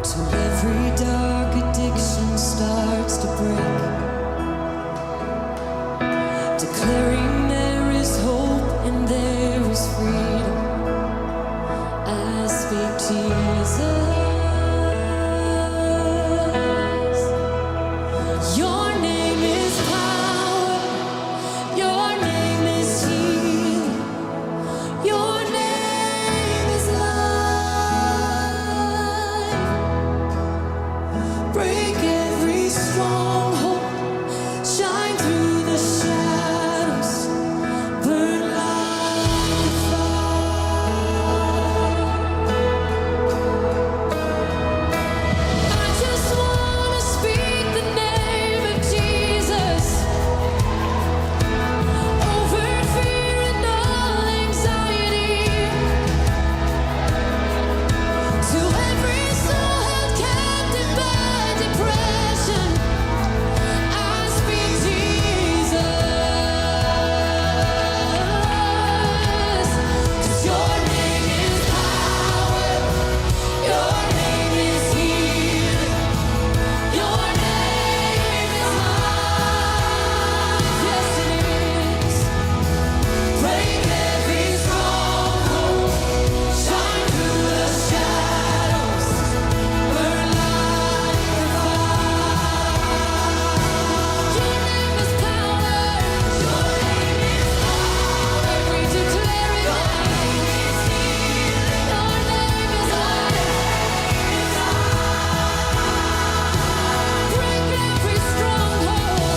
till every dark addiction starts to break, declaring there is hope and there is freedom. I speak Jesus. Your name is power, your name is healing, your name is life. Break every stronghold, shine through the shadows, burn like fire. I just wanna speak the name of Jesus over fear and all anxiety, to every soul held captive by depression. I speak Jesus, 'cause your name is power, your name is healing, your name is life. Yes, it is. Break every stronghold, shine through the shadows, burn like a fire. Your name is power, your name is power. We declare it now. Your name is life. Break every stronghold,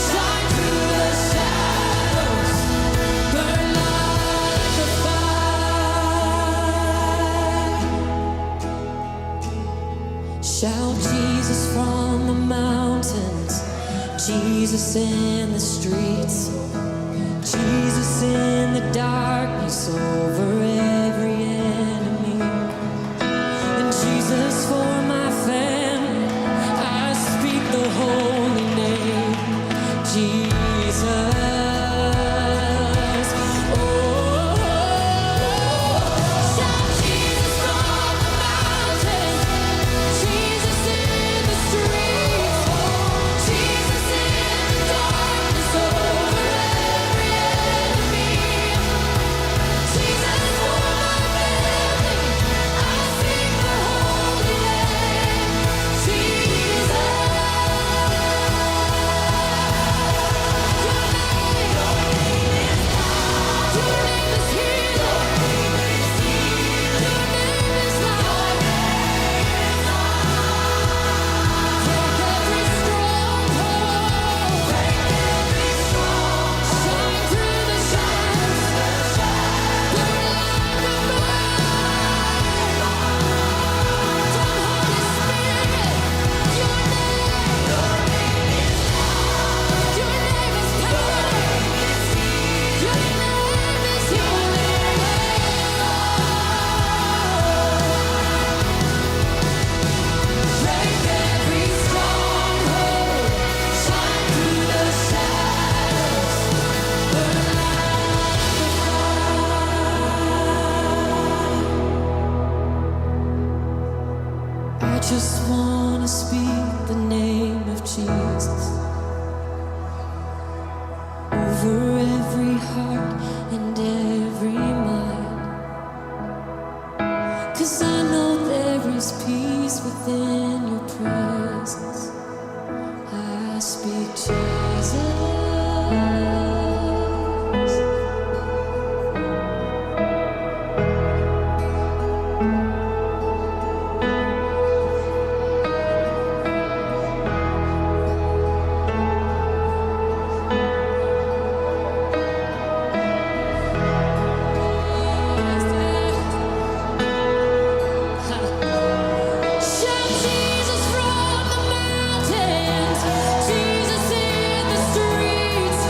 shine through the shadows, burn like a fire. Shout Jesus from the mountains, Jesus in the streets, Jesus in the darkness over every enemy, and Jesus for my family. I speak the holy name, Jesus. Oh, shout Jesus from the mountain, Jesus in the streets, Jesus in the darkness over every enemy, Jesus for my family. I speak the holy name, Jesus. Your name is healing, your name is life. Break every stronghold, shine through the shadows, burn like a fire. Come, Holy Spirit, your name is power, your name is healing. Break every stronghold, shine through the shadows, burn like a fire. I just wanna speak the name of Jesus over every heart and every mind, 'cause I know there is peace within your presence. I speak Jesus. Shout Jesus from the mountains, Jesus in the streets,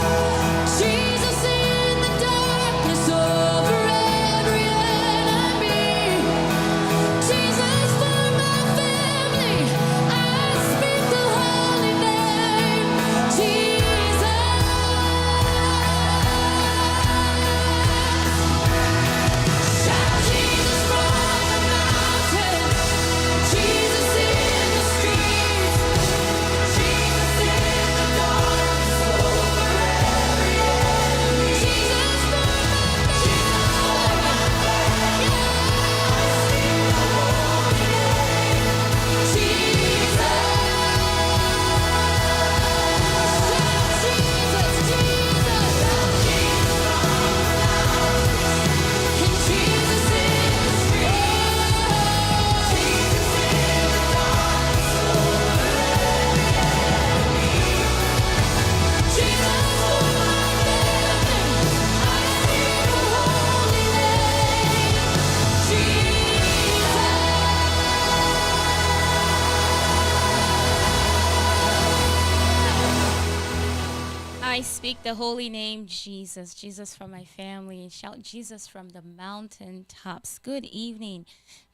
speak the holy name Jesus, Jesus for my family, and shout Jesus from the mountain tops. Good evening,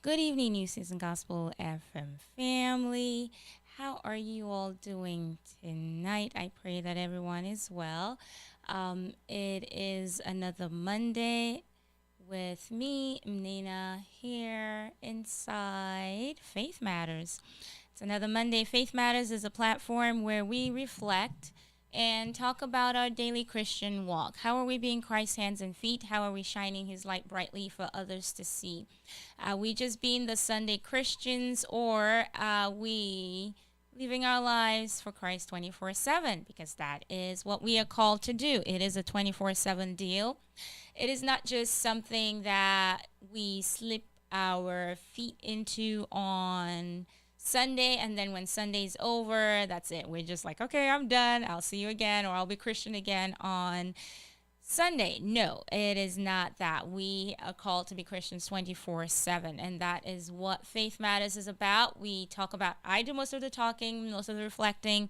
New Season Gospel FM family. How are you all doing tonight? I pray that everyone is well. It is another Monday with me, Mnena, here inside Faith Matters. It's another Monday. Faith Matters is a platform where we reflect and talk about our daily Christian walk. How are we being Christ's hands and feet? How are we shining his light brightly for others to see? Are we just being the Sunday Christians, or are we living our lives for Christ 24/7? Because that is what we are called to do. It is a 24/7 deal. It is not just something that we slip our feet into on Sunday, and then when Sunday's over, that's it. We're just like, okay, I'm done. I'll see you again, or I'll be Christian again on Sunday. No, it is not that. We are called to be Christians 24/7, and that is what Faith Matters is about. We talk about, I do most of the talking, most of the reflecting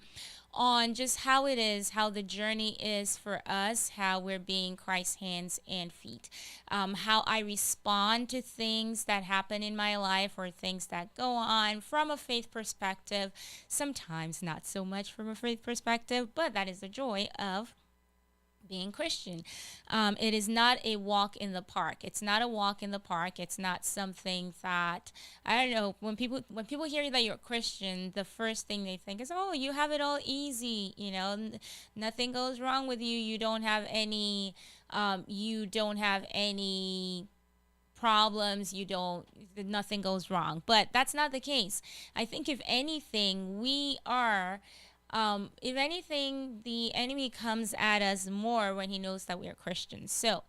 on just how it is, how the journey is for us, how we're being Christ's hands and feet, how I respond to things that happen in my life or things that go on from a faith perspective. Sometimes not so much from a faith perspective, but that is the joy of being Christian. It is not a walk in the park. It's not a walk in the park. It's not something that, I don't know, when people hear that you're a Christian, the first thing they think is, oh, you have it all easy. Nothing goes wrong with you. You don't have any problems. Nothing goes wrong. But that's not the case. I think if anything, if anything, the enemy comes at us more when he knows that we are Christians. So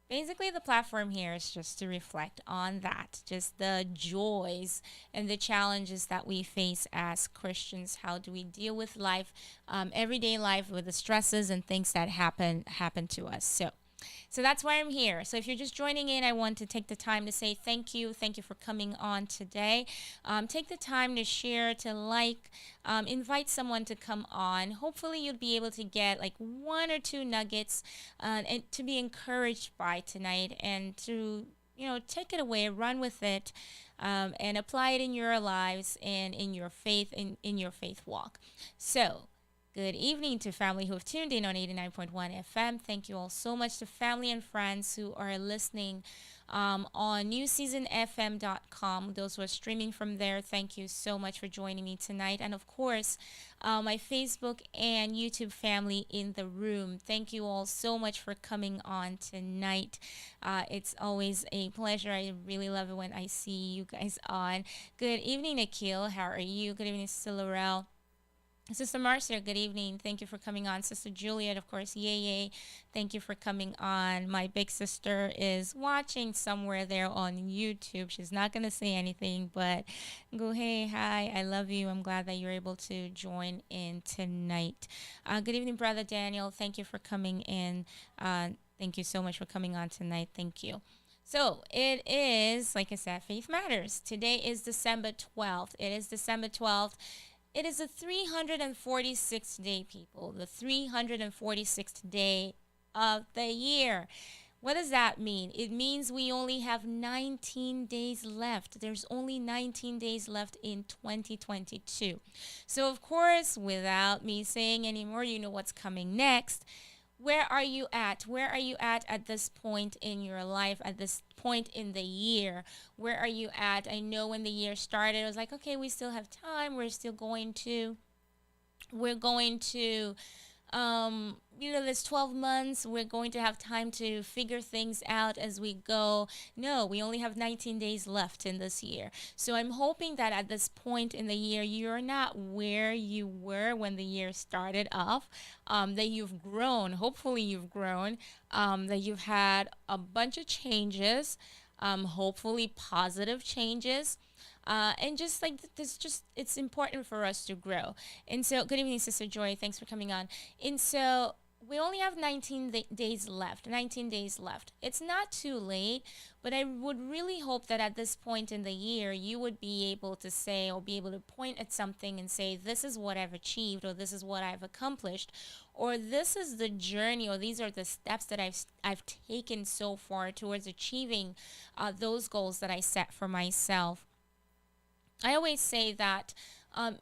basically, the platform here is just to reflect on that, just the joys and the challenges that we face as Christians. How do we deal with life, everyday life, with the stresses and things that happen to us? So that's why I'm here. So if you're just joining in, I want to take the time to say thank you. Thank you for coming on today. Take the time to share, to like, invite someone to come on. Hopefully you'll be able to get like one or two nuggets and to be encouraged by tonight, and to take it away, run with it, and apply it in your lives and in your faith, in your faith walk. So good evening to family who have tuned in on 89.1 FM. Thank you all so much to family and friends who are listening on newseasonfm.com. Those who are streaming from there, thank you so much for joining me tonight. And of course, my Facebook and YouTube family in the room, thank you all so much for coming on tonight. It's always a pleasure. I really love it when I see you guys on. Good evening, Nikhil. How are you? Good evening, Sister Laurel. Sister Marcia, good evening. Thank you for coming on. Sister Juliet, of course, yay. Thank you for coming on. My big sister is watching somewhere there on YouTube. She's not going to say anything, but go, hey, hi, I love you. I'm glad that you're able to join in tonight. Good evening, Brother Daniel. Thank you for coming in. Thank you so much for coming on tonight. Thank you. So it is, like I said, Faith Matters. Today is December 12th. It is December 12th. It is the 346th day, people, the 346th day of the year. What does that mean? It means we only have 19 days left. There's only 19 days left in 2022. So, of course, without me saying any more, you know what's coming next. Where are you at? Where are you at this point in your life, at this point in the year? Where are you at? I know when the year started, I was like, okay, we still have time. We're going to there's 12 months. We're going to have time to figure things out as we go. No, we only have 19 days left in this year. So I'm hoping that at this point in the year, you're not where you were when the year started off, that you've grown. Hopefully you've grown, that you've had a bunch of changes, hopefully positive changes. And just like this, it's important for us to grow. And so, good evening, Sister Joy. Thanks for coming on. And so, we only have 19 days left. 19 days left. It's not too late, but I would really hope that at this point in the year, you would be able to say or be able to point at something and say, this is what I've achieved, or this is what I've accomplished, or this is the journey, or these are the steps that I've taken so far towards achieving those goals that I set for myself. I always say that,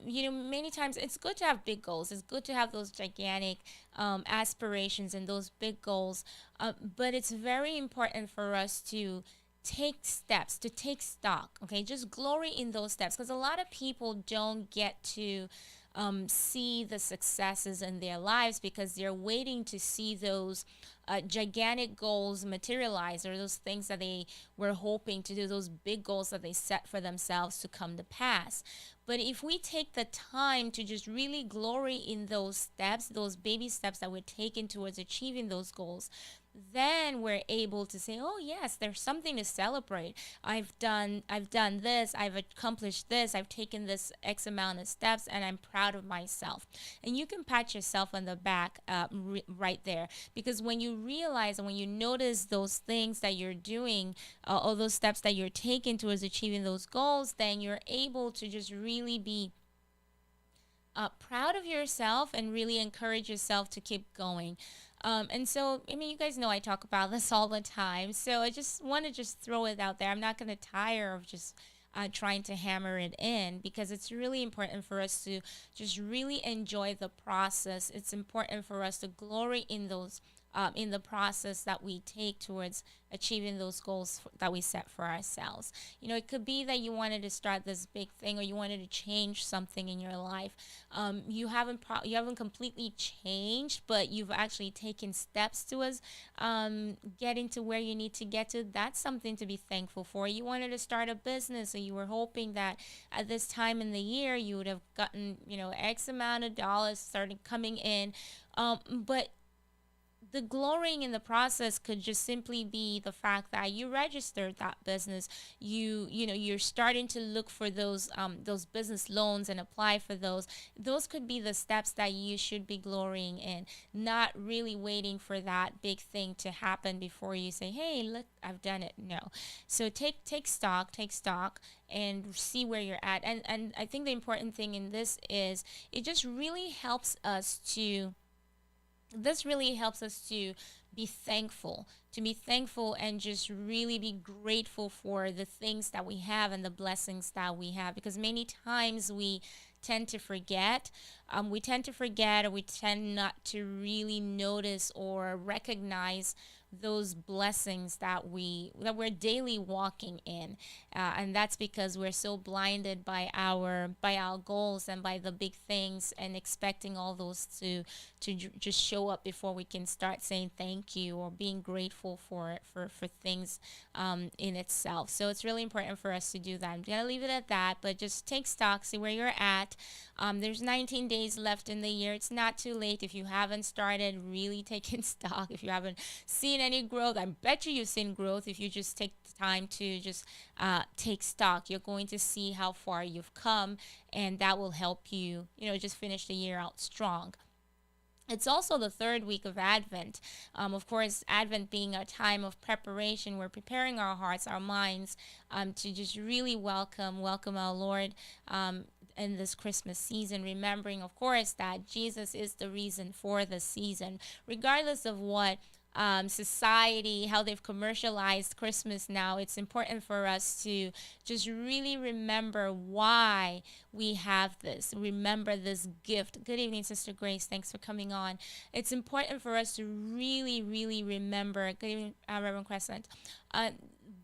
many times it's good to have big goals. It's good to have those gigantic aspirations and those big goals. But it's very important for us to take steps, to take stock, okay? Just glory in those steps because a lot of people don't get to see the successes in their lives because they're waiting to see those gigantic goals materialize or those things that they were hoping to do, those big goals that they set for themselves to come to pass. But if we take the time to just really glory in those steps, those baby steps that we're taking towards achieving those goals, then we're able to say, oh yes, there's something to celebrate. I've done this, I've accomplished this, I've taken this X amount of steps, and I'm proud of myself. And you can pat yourself on the back right there, because when you realize and when you notice those things that you're doing, all those steps that you're taking towards achieving those goals, then you're able to just really be proud of yourself and really encourage yourself to keep going. And so, I mean, you guys know I talk about this all the time. So I just want to just throw it out there. I'm not going to tire of just trying to hammer it in because it's really important for us to just really enjoy the process. It's important for us to glory in those. In the process that we take towards achieving those goals that we set for ourselves. It could be that you wanted to start this big thing or you wanted to change something in your life. You haven't completely changed, but you've actually taken steps towards getting to where you need to get to. That's something to be thankful for. You wanted to start a business, and you were hoping that at this time in the year you would have gotten X amount of dollars started coming in, but the glorying in the process could just simply be the fact that you registered that business. You're starting to look for those business loans and apply for those could be the steps that you should be glorying in, not really waiting for that big thing to happen before you say, hey, look, I've done it. No. So take stock and see where you're at. And I think the important thing in this is it just really helps us to this really helps us to be thankful and just really be grateful for the things that we have and the blessings that we have, because many times we tend to forget or we tend not to really notice or recognize those blessings that we're daily walking in, and that's because we're so blinded by our goals and by the big things and expecting all those to just show up before we can start saying thank you or being grateful for things in itself. So it's really important for us to do that. I'm gonna leave it at that, but just take stock, see where you're at. There's 19 days left in the year. It's not too late if you haven't started really taking stock, if you haven't seen any growth. I bet you've seen growth if you just take the time to just take stock. You're going to see how far you've come, and that will help you, just finish the year out strong. It's also the third week of Advent. Of course, Advent being a time of preparation, we're preparing our hearts, our minds, to just really welcome our Lord in this Christmas season, remembering, of course, that Jesus is the reason for the season, regardless of what society, how they've commercialized Christmas now. It's important for us to just really remember why we have this. Remember this gift. Good evening, Sister Grace. Thanks for coming on. It's important for us to really, really remember. Good evening, Reverend Crescent.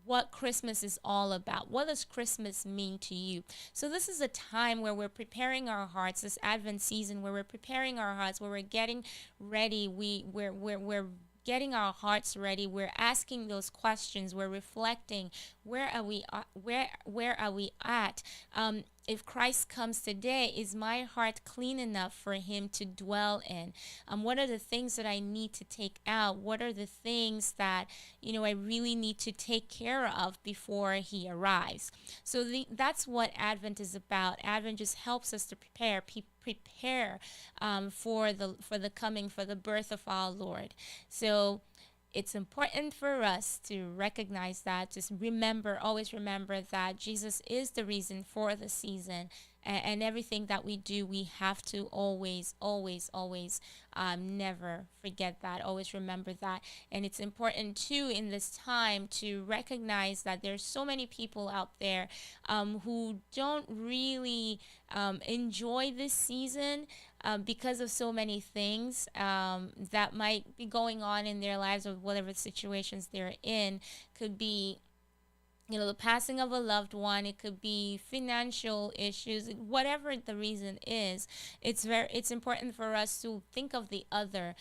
What Christmas is all about. What does Christmas mean to you? So this is a time where we're preparing our hearts, this Advent season where we're preparing our hearts, where we're getting ready. We're getting our hearts ready. We're asking those questions. We're reflecting. Where are we? Where are we at? if Christ comes today, is my heart clean enough for him to dwell in? What are the things that I need to take out? What are the things that, I really need to take care of before he arrives? So that's what Advent is about. Advent just helps us to prepare for the coming, for the birth of our Lord. So it's important for us to recognize that, just remember, always remember that Jesus is the reason for the season. And everything that we do, we have to always, always, always never forget that. Always remember that. And it's important too in this time to recognize that there's so many people out there who don't really enjoy this season because of so many things that might be going on in their lives, or whatever situations they're in. Could be, the passing of a loved one. It could be financial issues. Whatever the reason is, it's important for us to think of the other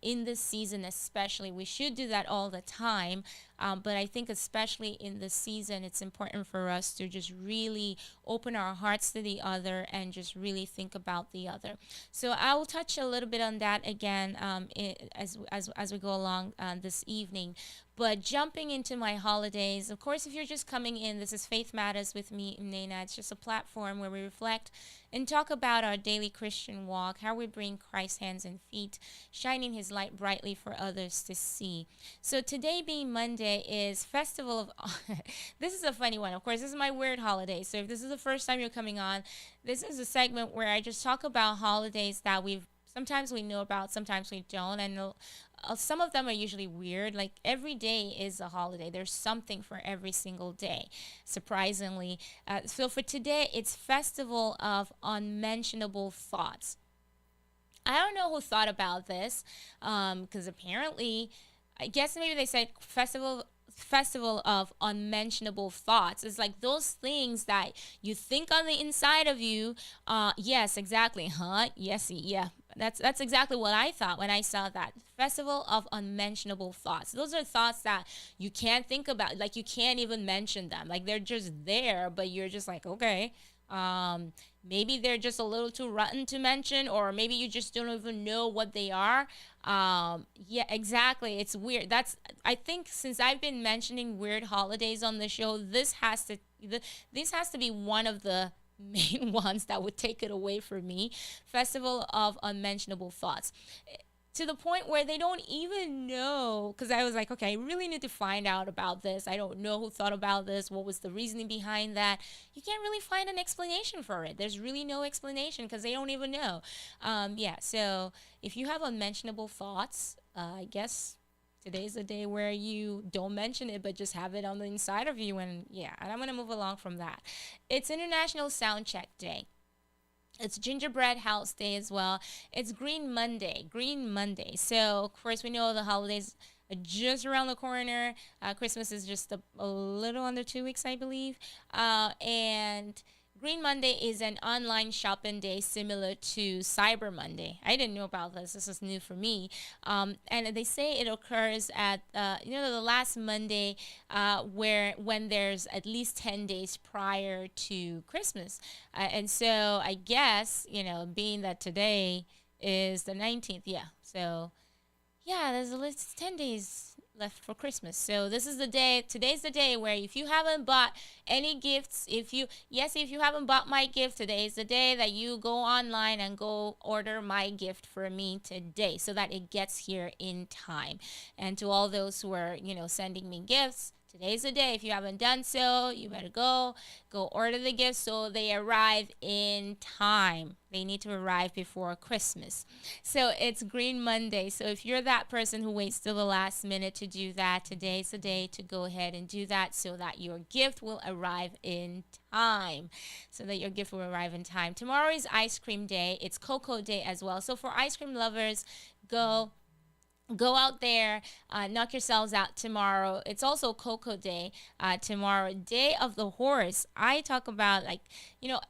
in this season. Especially, we should do that all the time, but I think especially in this season, it's important for us to just really open our hearts to the other and just really think about the other. So I will touch a little bit on that again as we go along this evening. But jumping into my holidays, of course, if you're just coming in, this is Faith Matters with me, Mnena. It's just a platform where we reflect and talk about our daily Christian walk, how we bring Christ's hands and feet, shining his light brightly for others to see. So today being Monday is Festival of... This is a funny one. Of course, this is my weird holiday. So if this is the first time you're coming on, this is a segment where I just talk about holidays that sometimes we know about, sometimes we don't. And some of them are usually weird. Like every day is a holiday. There's something for every single day, surprisingly. So for today, it's Festival of Unmentionable Thoughts. I don't know who thought about this, because apparently, I guess maybe they said festival of unmentionable thoughts. It's like those things that you think on the inside of you. Yes, exactly. Huh? Yes, yeah. That's exactly what I thought when I saw that. Festival of unmentionable thoughts. Those are thoughts that you can't think about. Like you can't even mention them. Like they're just there, but you're just like, okay. Maybe they're just a little too rotten to mention, or maybe you just don't even know what they are. Yeah, exactly. It's weird. I think since I've been mentioning weird holidays on the show, this has to be one of the main ones that would take it away from me. Festival of Unmentionable Thoughts, to the point where they don't even know, because I was like, okay, I really need to find out about this. I don't know who thought about this. What was the reasoning behind that? You can't really find an explanation for it. There's really no explanation because they don't even know. Yeah, so if you have unmentionable thoughts, I guess today's the day where you don't mention it, but just have it on the inside of you. And yeah, and I'm going to move along from that. It's International Sound Check Day. It's Gingerbread House Day as well. It's Green Monday. Green Monday. So, of course, we know the holidays are just around the corner. Christmas is just a little under 2 weeks, I believe. And Green Monday is an online shopping day similar to Cyber Monday. I didn't know about this. This is new for me. And they say it occurs at the last Monday, when there's at least 10 days prior to Christmas. And so I guess, being that today is the 19th, yeah. So yeah, there's at least 10 days left for Christmas. So this is the day, today's the day where if you haven't bought any gifts, if you haven't bought my gift, today is the day that you go online and go order my gift for me today so that it gets here in time. And to all those who are, sending me gifts, today's the day. If you haven't done so, you better go order the gifts so they arrive in time. They need to arrive before Christmas. So it's Green Monday. So if you're that person who waits till the last minute to do that, today's the day to go ahead and do that so that your gift will arrive in time. Tomorrow is Ice Cream Day. It's Cocoa Day as well. So for ice cream lovers, go out there, knock yourselves out tomorrow. It's also Cocoa Day tomorrow. Day of the Horse. I talk about,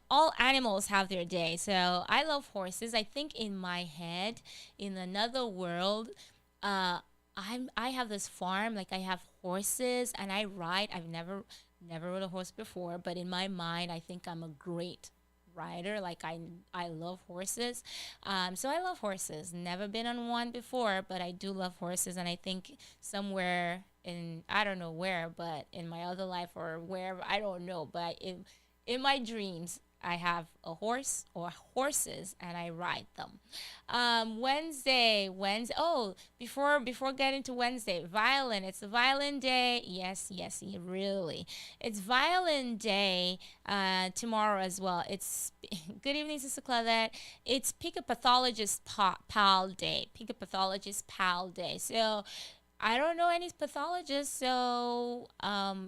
all animals have their day. So I love horses. I think in my head, in another world, I have this farm. Like I have horses and I ride. I've never Never rode a horse before, but in my mind, I think I'm a great rider. Like I love horses. So I love horses. Never been on one before, but I do love horses, and I think somewhere in, I don't know where, but in my other life or wherever, I don't know, but in my dreams, I have a horse or horses, and I ride them. Wednesday. Oh, before getting to Wednesday, violin. It's a violin day. Yes, yes, really. It's violin day. Tomorrow as well. It's good evening, Sister Claudette. It's Pick a Pathologist Pal Day. Pick a Pathologist Pal Day. So I don't know any pathologists, so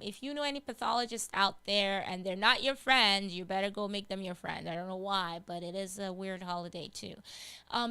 if you know any pathologists out there and they're not your friend, you better go make them your friend. I don't know why, but it is a weird holiday too.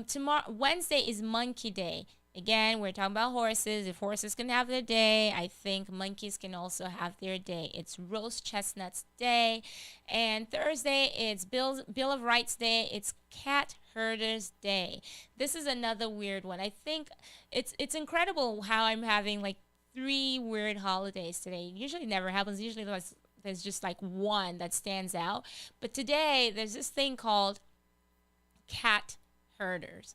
Tomorrow, Wednesday is Monkey Day. Again, we're talking about horses. If horses can have their day, I think monkeys can also have their day. It's Roast Chestnuts Day. And Thursday, it's Bill of Rights Day. It's Cat Herders Day. This is another weird one. I think it's incredible how I'm having like three weird holidays today. Usually never happens. Usually there's just like one that stands out. But today, there's this thing called cat herders.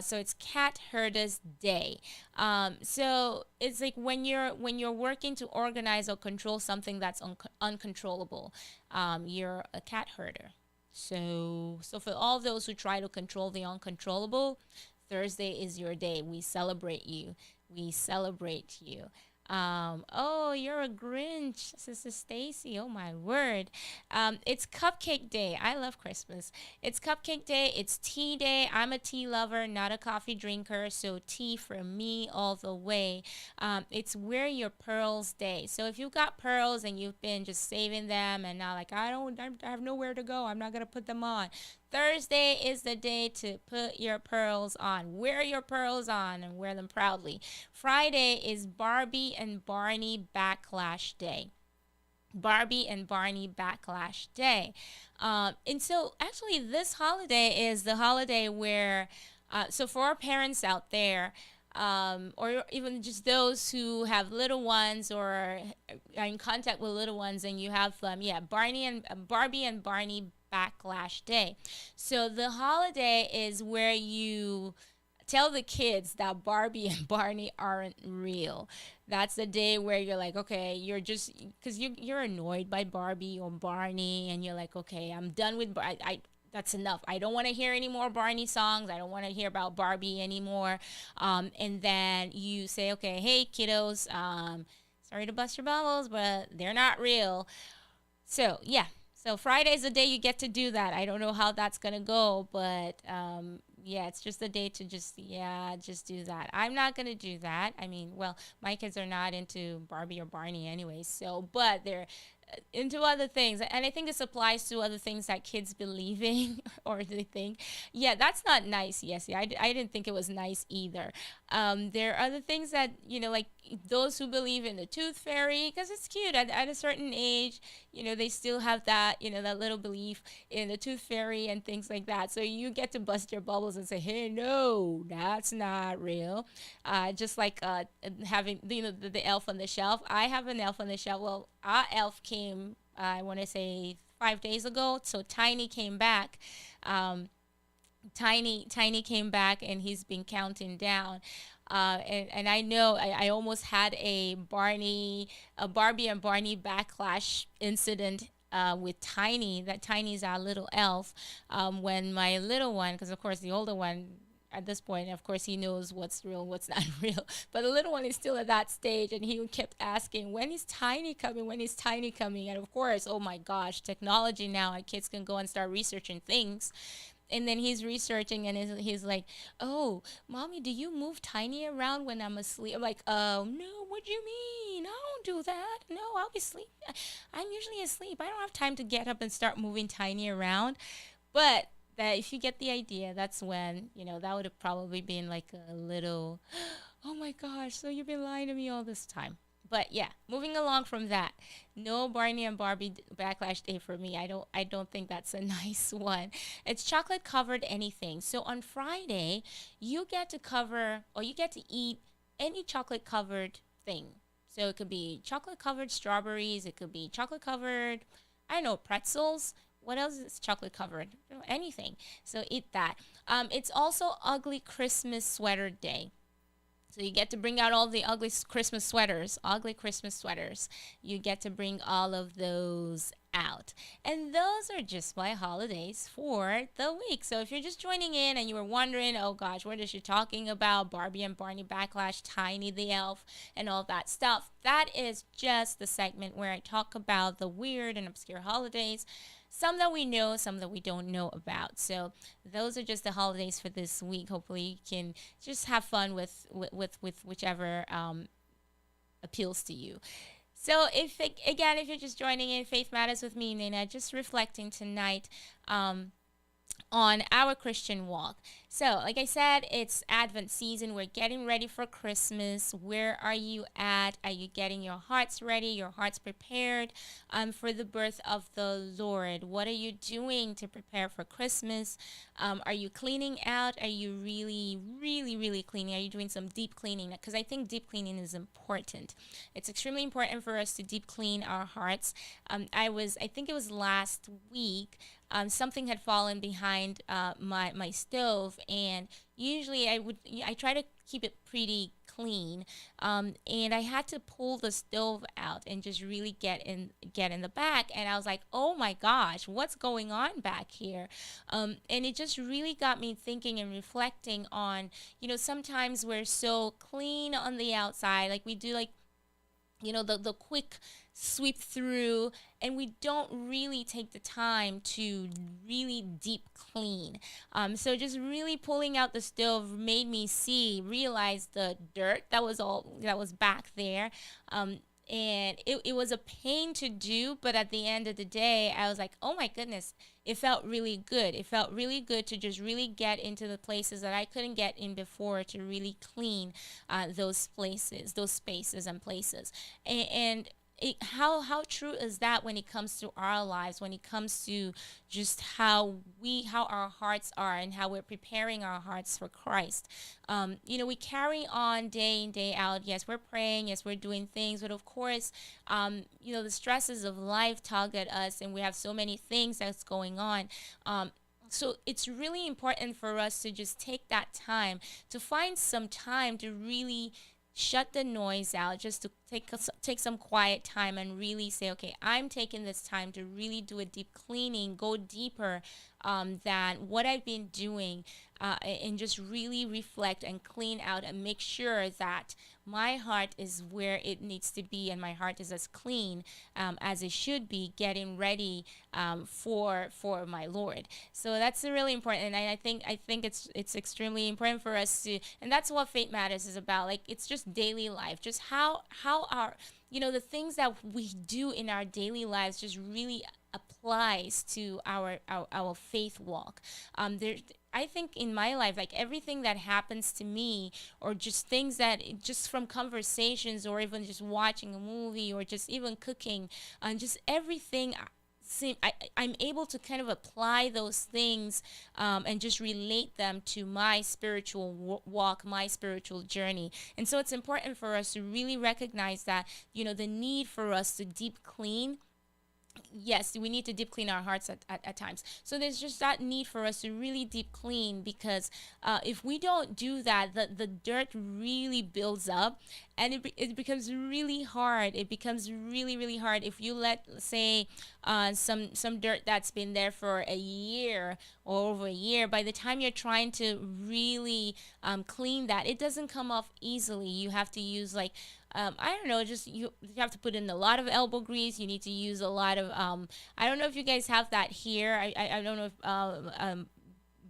So it's Cat Herders Day. So it's like when you're working to organize or control something that's uncontrollable, you're a cat herder. So for all those who try to control the uncontrollable, Thursday is your day. We celebrate you. We celebrate you. Oh, you're a Grinch, Sister Stacy. Oh my word. It's Cupcake Day. I love Christmas. It's Cupcake Day. It's Tea Day. I'm a tea lover, not a coffee drinker, so tea for me all the way. It's Wear Your Pearls Day. So if you've got pearls and you've been just saving them and now like I have nowhere to go. I'm not gonna put them on. Thursday is the day to put your pearls on. Wear your pearls on and wear them proudly. Friday is Barbie and Barney Backlash Day. Barbie and Barney Backlash Day. And so, actually, this holiday is the holiday where, so for our parents out there, or even just those who have little ones or are in contact with little ones, and you have Barney and Barbie and Barney Backlash Day. So the holiday is where you tell the kids that Barbie and Barney aren't real. That's the day where you're like, okay, you're just because you're annoyed by Barbie or Barney, and you're like, okay, I'm done with I that's enough. I don't want to hear any more Barney songs. I don't want to hear about Barbie anymore. And then you say, okay, hey kiddos, sorry to bust your bubbles, but they're not real. So yeah, so Friday's the day you get to do that. I don't know how that's gonna go, but yeah, it's just the day to just do that. I'm not gonna do that. I mean, well, my kids are not into Barbie or Barney anyway. So, but they're into other things, and I think this applies to other things that kids believe in or they think. Yeah, that's not nice. Yes, yeah, I didn't think it was nice either. There are other things that like those who believe in the tooth fairy, because it's cute at a certain age. They still have that that little belief in the tooth fairy and things like that. So you get to bust your bubbles and say, hey, no, that's not real. Just like having the elf on the shelf. I have an elf on the shelf. Well, our elf came, I want to say 5 days ago. So Tiny came back. Tiny came back, and he's been counting down. And I know I almost had a Barbie and Barney backlash incident with Tiny. That Tiny's our little elf. When my little one, because of course the older one at this point, of course, he knows what's real, what's not real. But the little one is still at that stage, and he kept asking, when is Tiny coming? When is Tiny coming? And of course, oh my gosh, technology now, our kids can go and start researching things. And then he's researching, and he's like, oh, mommy, do you move Tiny around when I'm asleep? I'm like, oh, no, what do you mean? I don't do that. No, I'll be asleep. I'm usually asleep. I don't have time to get up and start moving Tiny around. But that if you get the idea, that's when, that would have probably been like a little, oh my gosh, so you've been lying to me all this time. But yeah, moving along from that, no Barney and Barbie backlash day for me. I don't think that's a nice one. It's chocolate covered anything. So on Friday, you get to eat any chocolate covered thing. So it could be chocolate covered strawberries. It could be chocolate covered, I don't know, pretzels. What else is chocolate covered? Anything. So eat that. It's also Ugly Christmas Sweater Day. So you get to bring out all the Christmas sweaters, ugly Christmas sweaters. You get to bring all of those out. And those are just my holidays for the week. So if you're just joining in and you were wondering, oh gosh, what is she talking about? Barbie and Barney Backlash, Tiny the Elf, and all that stuff. That is just the segment where I talk about the weird and obscure holidays. Some that we know, some that we don't know about. So those are just the holidays for this week. Hopefully you can just have fun with whichever appeals to you. So if you're just joining in, Faith Matters with me, Mnena, just reflecting tonight on our Christian walk. So, like I said, it's Advent season. We're getting ready for Christmas. Where are you at? Are you getting your hearts ready, your hearts prepared for the birth of the Lord? What are you doing to prepare for Christmas? Are you cleaning out? Are you really, really, really cleaning? Are you doing some deep cleaning? Because I think deep cleaning is important. It's extremely important for us to deep clean our hearts. I think it was last week, something had fallen behind my stove, and usually I try to keep it pretty clean, and I had to pull the stove out and just really get in the back, and I was like, oh my gosh, what's going on back here? And it just really got me thinking and reflecting on, sometimes we're so clean on the outside, like we do, like, the quick sweep through, and we don't really take the time to really deep clean. So just really pulling out the stove made me realize the dirt that was back there. And it was a pain to do, but at the end of the day, I was like, oh my goodness, it felt really good. It felt really good to just really get into the places that I couldn't get in before, to really clean those places, those spaces and places. And how true is that when it comes to our lives, when it comes to just how our hearts are and how we're preparing our hearts for Christ. We carry on day in, day out. Yes, we're praying, yes, we're doing things, but of course, the stresses of life tug at us, and we have so many things that's going on. So it's really important for us to just take that time, to find some time to really shut the noise out, just to take some quiet time and really say, okay, I'm taking this time to really do a deep cleaning, go deeper than what I've been doing, and just really reflect and clean out and make sure that my heart is where it needs to be, and my heart is as clean as it should be, getting ready for my Lord. So that's really important, and I think it's extremely important for us to, and that's what Faith Matters is about. Like, it's just daily life, just how our, the things that we do in our daily lives just really applies to our faith walk. There, I think in my life, like everything that happens to me, or just things that just from conversations, or even just watching a movie, or just even cooking, and just everything. I'm able to kind of apply those things, and just relate them to my spiritual walk, my spiritual journey. And so it's important for us to really recognize that, the need for us to deep clean. Yes, we need to deep clean our hearts at times. So there's just that need for us to really deep clean, because if we don't do that, the dirt really builds up, and it becomes really hard. It becomes really, really hard if you let, say, some dirt that's been there for a year or over a year. By the time you're trying to really clean that, it doesn't come off easily. You have to use, like, I don't know, just you have to put in a lot of elbow grease. You need to use a lot of, I don't know if you guys have that here. I don't know if,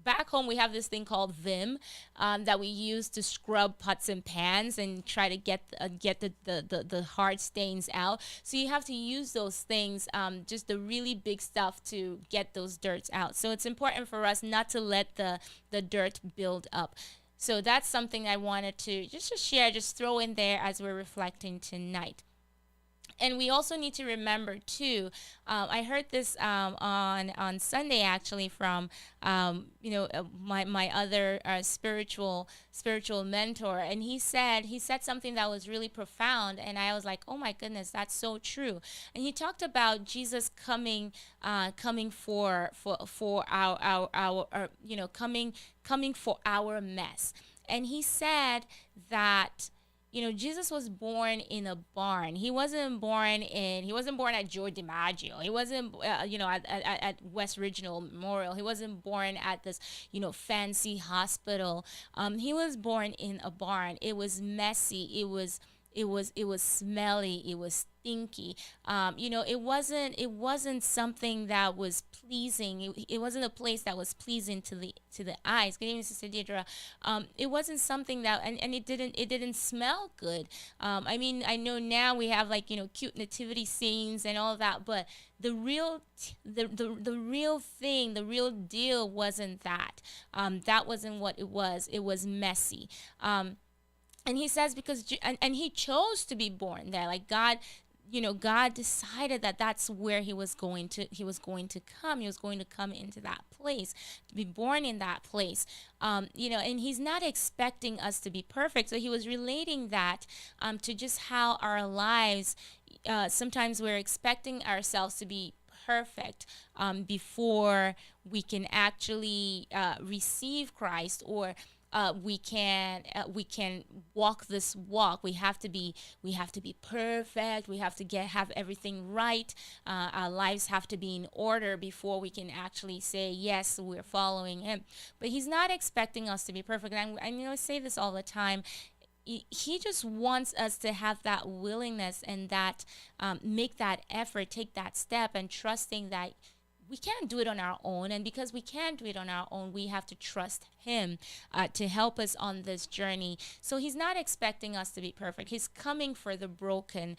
back home we have this thing called Vim, that we use to scrub pots and pans and try to get the hard stains out. So you have to use those things, just the really big stuff, to get those dirts out. So it's important for us not to let the dirt build up. So that's something I wanted to just share, just throw in there as we're reflecting tonight. And we also need to remember too. I heard this on Sunday actually from my other spiritual mentor, and he said something that was really profound, and I was like, oh my goodness, that's so true. And he talked about Jesus coming for our coming for our mess, and he said that Jesus was born in a barn. He wasn't born at Joe DiMaggio. He wasn't, at West Regional Memorial. He wasn't born at this, fancy hospital. He was born in a barn. It was messy. It was smelly. It was stinky. It wasn't something that was pleasing. It wasn't a place that was pleasing to the eyes. Good evening, Sister Deidre. It wasn't something that, and it didn't smell good. I know now we have, like, cute nativity scenes and all of that, but the real the real thing, the real deal wasn't that. That wasn't what it was. It was messy. And he says, because and he chose to be born there, like God decided that that's where he was going to come into that place, to be born in that place. And he's not expecting us to be perfect, so he was relating that to just how our lives, sometimes we're expecting ourselves to be perfect before we can actually receive Christ, or we can walk this walk. We have to be perfect. We have to have everything right. Our lives have to be in order before we can actually say yes, we're following Him. But He's not expecting us to be perfect. And I say this all the time. He just wants us to have that willingness, and that make that effort, take that step, and trusting that we can't do it on our own. And because we can't do it on our own, we have to trust Him to help us on this journey. So He's not expecting us to be perfect. He's coming for the broken,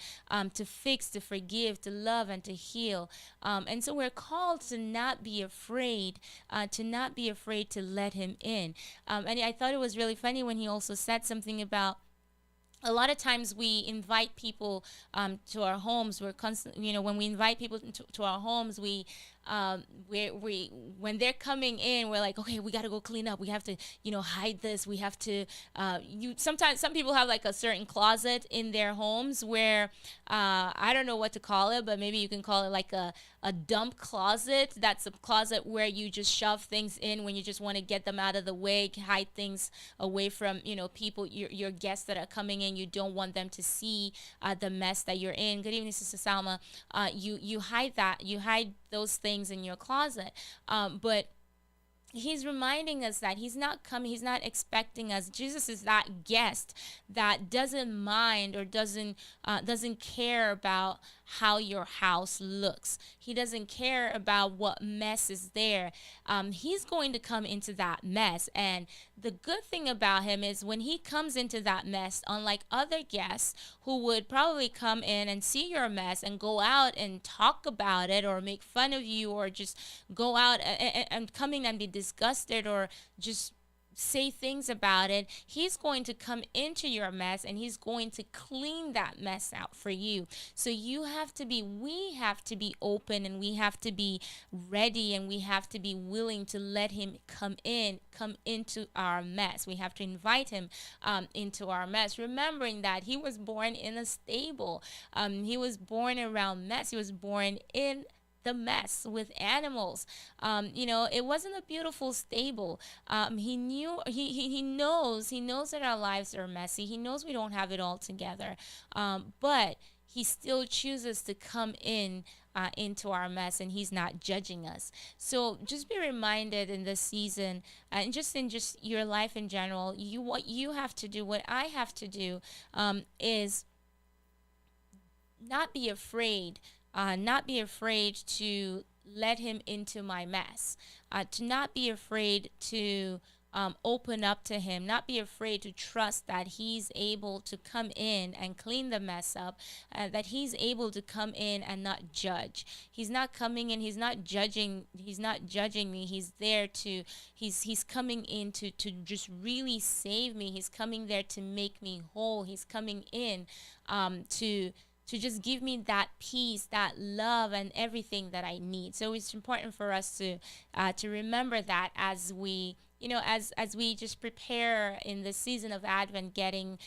to fix, to forgive, to love, and to heal. And so we're called to not be afraid, to let Him in. And I thought it was really funny when he also said something about, a lot of times we invite people to our homes. We're constantly, when we invite people to our homes, we when they're coming in, we're like, okay, we got to go clean up. We have to, hide this. We have to. Sometimes some people have like a certain closet in their homes where I don't know what to call it, but maybe you can call it like a dump closet. That's a closet where you just shove things in when you just want to get them out of the way, hide things away from people, your guests that are coming in. You don't want them to see the mess that you're in. Good evening, Sister Salma. You hide that. You hide those things in your closet. But He's reminding us that He's not coming, He's not expecting us. Jesus is that guest that doesn't mind, or doesn't care about how your house looks. He doesn't care about what mess is there. He's going to come into that mess. And the good thing about Him is, when He comes into that mess, unlike other guests who would probably come in and see your mess and go out and talk about it, or make fun of you, or just go out and come in and be disgusted, or just say things about it. He's going to come into your mess, and He's going to clean that mess out for you. So we have to be open, and we have to be ready, and we have to be willing to let Him come into our mess. We have to invite Him into our mess, remembering that He was born in a stable. He was born around mess. He was born in the mess with animals. It wasn't a beautiful stable. He knows that our lives are messy. He knows we don't have it all together. But He still chooses to come into our mess, and He's not judging us. So just be reminded in this season, and just in just your life in general, what you have to do, what I have to do, is not be afraid. Not be afraid to let Him into my mess. To not be afraid to open up to Him. Not be afraid to trust that He's able to come in and clean the mess up. That He's able to come in and not judge. He's not coming in. He's not judging. He's not judging me. He's there to. He's coming in to just really save me. He's coming there to make me whole. He's coming in to to just give me that peace, that love, and everything that I need. So it's important for us to remember that as we, as we just prepare in the season of Advent, getting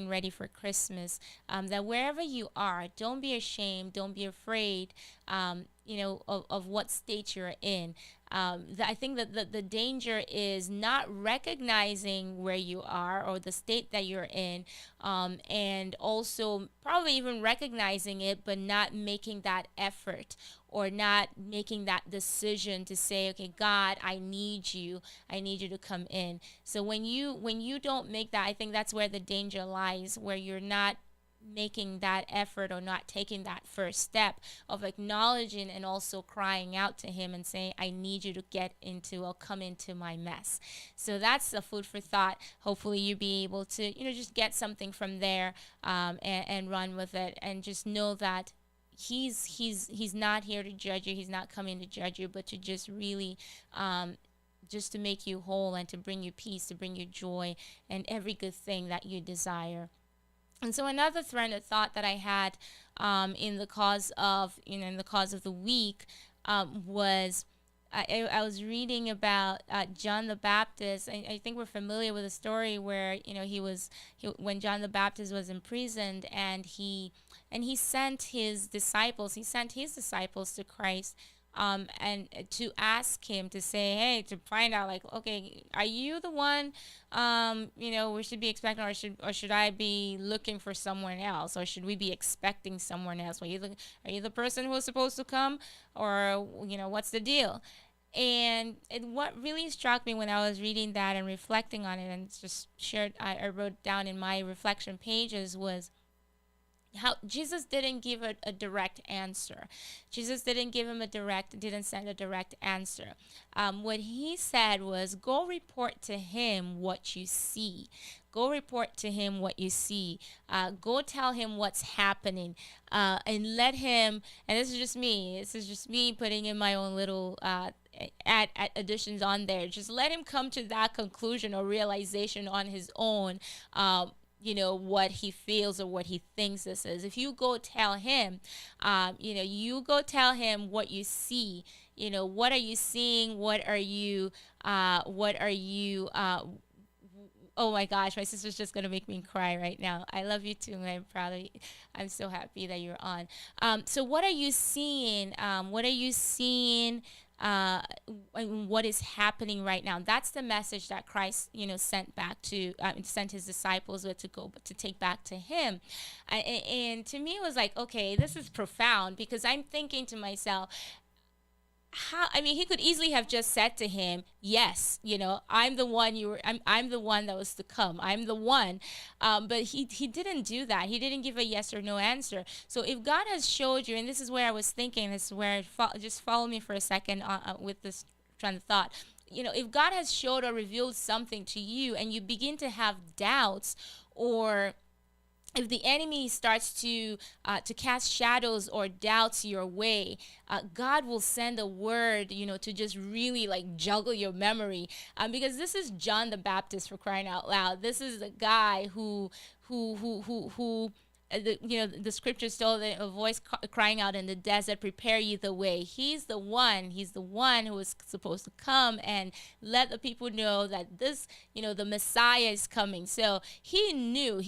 ready for Christmas. That wherever you are, don't be ashamed, don't be afraid. Of what state you're in. I think that the danger is not recognizing where you are or the state that you're in, and also probably even recognizing it, but not making that effort or not making that decision to say, okay, God, I need you to come in. So when you don't make that, I think that's where the danger lies, where you're not making that effort or not taking that first step of acknowledging and also crying out to him and saying, I need you to get into or come into my mess. So that's a food for thought. Hopefully you be able to, just get something from there, and run with it, and just know that he's not here to judge you. He's not coming to judge you, but to just really, just to make you whole and to bring you peace, to bring you joy and every good thing that you desire. And so another thread of thought that I had, in the cause of the week, was I was reading about John the Baptist. I think we're familiar with the story where when John the Baptist was imprisoned, and he sent his disciples to Christ, and to ask him, to say, hey, to find out, like, okay, are you the one, we should be expecting, or should I be looking for someone else, or should we be expecting someone else? Are you the person who is supposed to come, or what's the deal? And what really struck me when I was reading that and reflecting on it, and just shared, I wrote down in my reflection pages, was how Jesus didn't give a direct answer. Jesus didn't send a direct answer. What he said was, go report to him what you see. Go report to him what you see. Go tell him what's happening, and let him. And this is just me. This is just me putting in my own little add additions on there. Just let him come to that conclusion or realization on his own. What he feels or what he thinks this is. If you go tell him, you go tell him what you see. What are you seeing? Oh my gosh, my sister's just gonna make me cry right now. I love you too, and I'm so happy that you're on. So what are you seeing? What are you seeing? And what is happening right now? That's the message that Christ, sent his disciples with, to take back to him. And to me, it was like, okay, this is profound, because I'm thinking to myself, he could easily have just said to him, yes, I'm the one I'm the one that was to come. I'm the one. But he didn't do that. He didn't give a yes or no answer. So if God has showed you, and this is where I was thinking, this is where, just follow me for a second, with this train of thought. If God has showed or revealed something to you, and you begin to have doubts, or if the enemy starts to cast shadows or doubts your way, God will send a word, to just really, like, juggle your memory, because this is John the Baptist, for crying out loud. This is the guy who the scriptures told a voice crying out in the desert, prepare you the way. He's the one who is supposed to come and let the people know that this, the Messiah is coming. So he knew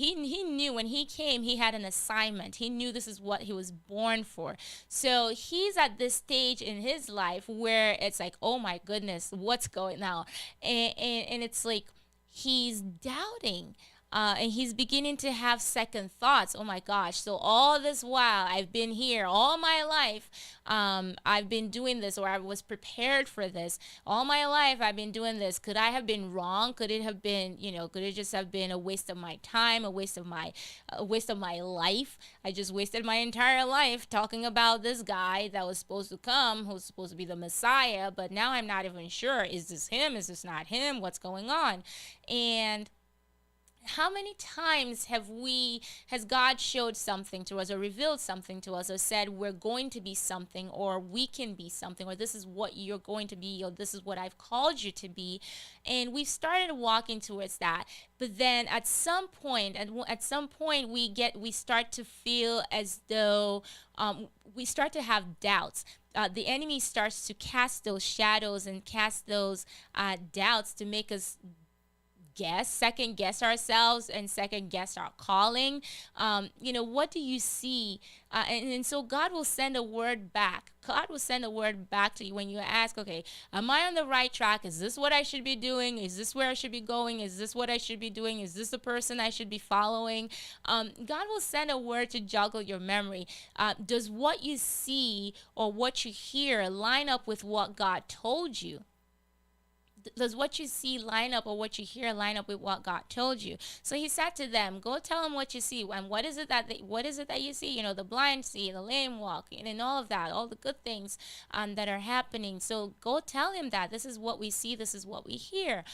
when he came, he had an assignment. He knew this is what he was born for. So he's at this stage in his life where it's like, oh my goodness, what's going on? And it's like, he's doubting. And he's beginning to have second thoughts. Oh my gosh. So all this while, I've been here all my life. I've been doing this, or I was prepared for this. All my life, I've been doing this. Could I have been wrong? Could it have been, could it just have been a waste of my time, a waste of my life? I just wasted my entire life talking about this guy that was supposed to come, who's supposed to be the Messiah. But now I'm not even sure. Is this him? Is this not him? What's going on? And how many times has God showed something to us or revealed something to us or said we're going to be something or we can be something or this is what you're going to be or this is what I've called you to be, and we've started walking towards that. But then at some point we start to feel as though we start to have doubts. The enemy starts to cast those shadows and cast those doubts to make us second guess ourselves and second guess our calling. What do you see? And so God will send a word back. God will send a word back to you when you ask, okay, am I on the right track? Is this what I should be doing? Is this where I should be going? Is this what I should be doing? Is this the person I should be following? God will send a word to joggle your memory. Does what you see or what you hear line up with what God told you? Does what you see line up or what you hear line up with what God told you? So he said to them, go tell them what you see. And what is it that you see? The blind see, the lame walk, and all of that, all the good things that are happening. So go tell him that this is what we see, this is what we hear.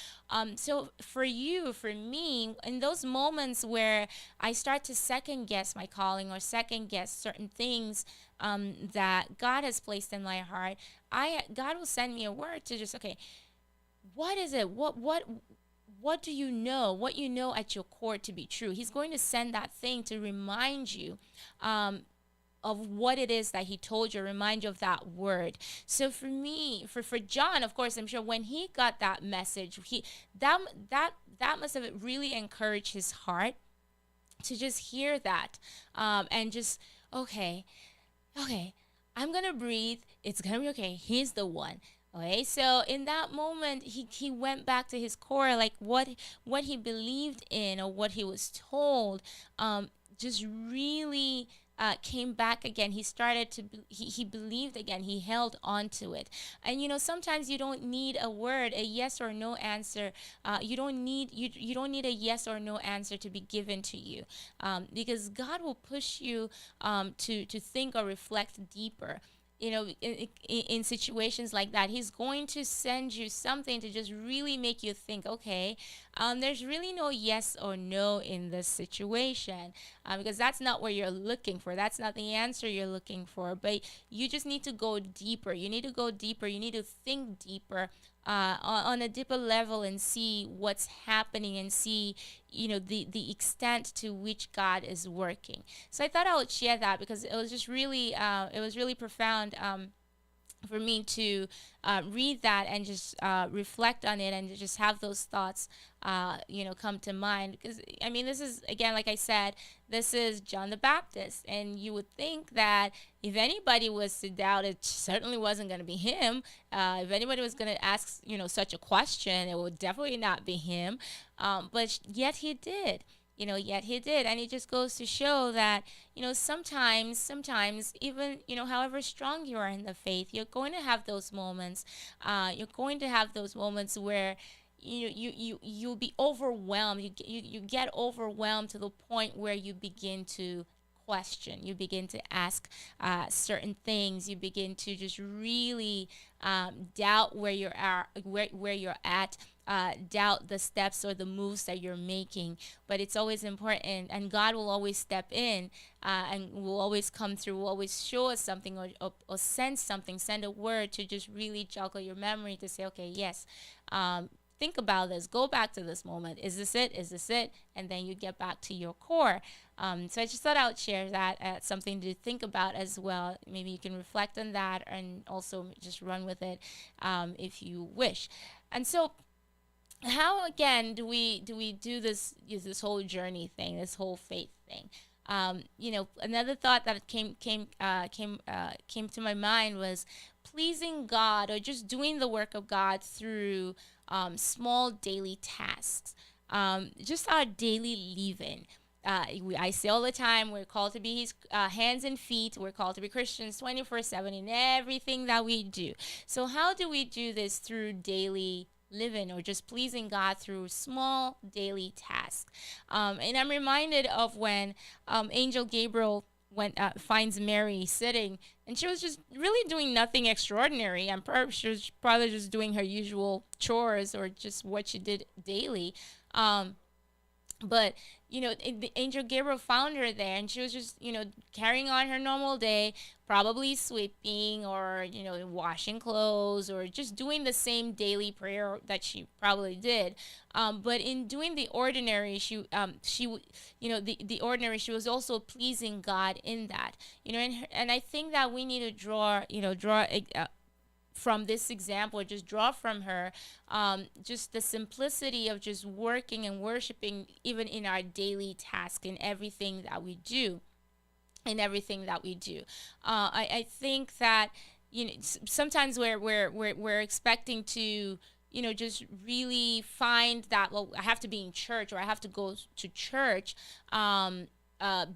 So for you, for me, in those moments where I start to second guess my calling or second guess certain things that God has placed in my heart, God will send me a word to just, okay, what is it? What do you know? What you know at your core to be true? He's going to send that thing to remind you of what it is that he told you, remind you of that word. So for me, for John, of course, I'm sure when he got that message, that must have really encouraged his heart to just hear that, and just, okay, okay, I'm gonna breathe. It's gonna be okay. He's the one. Okay, so in that moment, he went back to his core, like what he believed in or what he was told, just really came back again. He started to he believed again. He held on to it, and sometimes you don't need a word, a yes or no answer. You don't need a yes or no answer to be given to you, because God will push you to think or reflect deeper. In situations like that, he's going to send you something to just really make you think, okay, there's really no yes or no in this situation, because that's not what you're looking for. That's not the answer you're looking for. But you just need to go deeper. You need to go deeper. You need to think deeper, on a deeper level, and see what's happening and see the extent to which God is working. So I thought I would share that because it was just really it was really profound, for me to read that and just reflect on it and just have those thoughts come to mind. Because I mean, this is, again, like I said, this is John the Baptist, and you would think that if anybody was to doubt, it certainly wasn't going to be him. If anybody was going to ask such a question, it would definitely not be him. But yet he did. Yet he did. And it just goes to show that, sometimes even, however strong you are in the faith, you're going to have those moments. You're going to have those moments where you'll be overwhelmed. You get overwhelmed to the point where you begin to question. You begin to ask certain things. You begin to just really doubt where you're at. Doubt the steps or the moves that you're making. But it's always important, and God will always step in, and will always come through, will always show us something, or send something, send a word to just really joggle your memory to say, okay, yes, think about this, go back to this moment. Is this it? Is this it? And then you get back to your core. So I just thought I would share that as something to think about as well. Maybe you can reflect on that and also just run with it, if you wish. And so, how again do we do this whole journey thing, this whole faith thing? Another thought that came to my mind was pleasing God, or just doing the work of God through small daily tasks, just our daily living. I say all the time, we're called to be his hands and feet. We're called to be Christians 24/7 in everything that we do. So how do we do this? Through daily living, or just pleasing God through small daily tasks. And I'm reminded of when Angel Gabriel finds Mary sitting, and she was just really doing nothing extraordinary. She was probably just doing her usual chores or just what she did daily. But the angel Gabriel found her there, and she was just carrying on her normal day, probably sweeping, or washing clothes, or just doing the same daily prayer that she probably did. But in doing the ordinary, the ordinary, she was also pleasing God in that. And I think that we need to draw from this example, just draw from her, just the simplicity of just working and worshiping, even in our daily task, in everything that we do. In everything that we do, I think that sometimes we're expecting to just really find that, well, I have to be in church, or I have to go to church,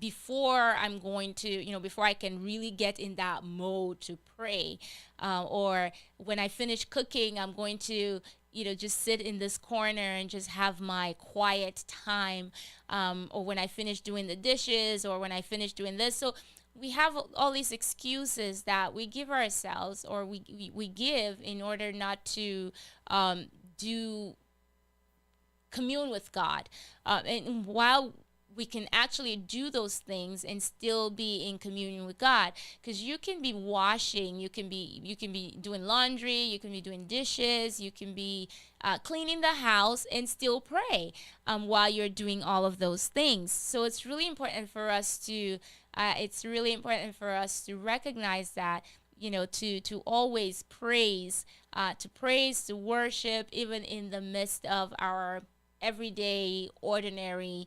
before I'm going to, before I can really get in that mode to pray. Or when I finish cooking, I'm going to, just sit in this corner and just have my quiet time. Or when I finish doing the dishes, or when I finish doing this. So we have all these excuses that we give ourselves, or we give in order not to do commune with God. And while we can actually do those things and still be in communion with God, because you can be washing, you can be doing laundry, you can be doing dishes, you can be cleaning the house and still pray, while you're doing all of those things. So it's really important for us to recognize that, to always praise, to worship, even in the midst of our everyday, ordinary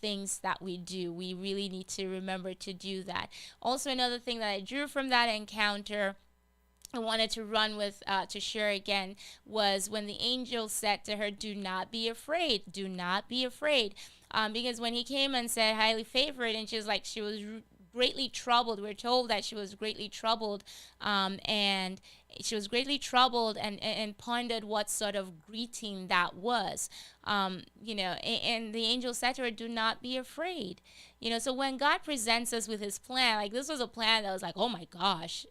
things that we do. We really need to remember to do that. Also, another thing that I drew from that encounter, I wanted to run with, to share again, was when the angel said to her, "Do not be afraid. Do not be afraid." Because when he came and said, "Highly favored," and she was greatly troubled. We're told that she was greatly troubled, and she was greatly troubled, and pondered what sort of greeting that was. And the angel said to her, "Do not be afraid." So when God presents us with his plan, like, this was a plan that was like, oh my gosh,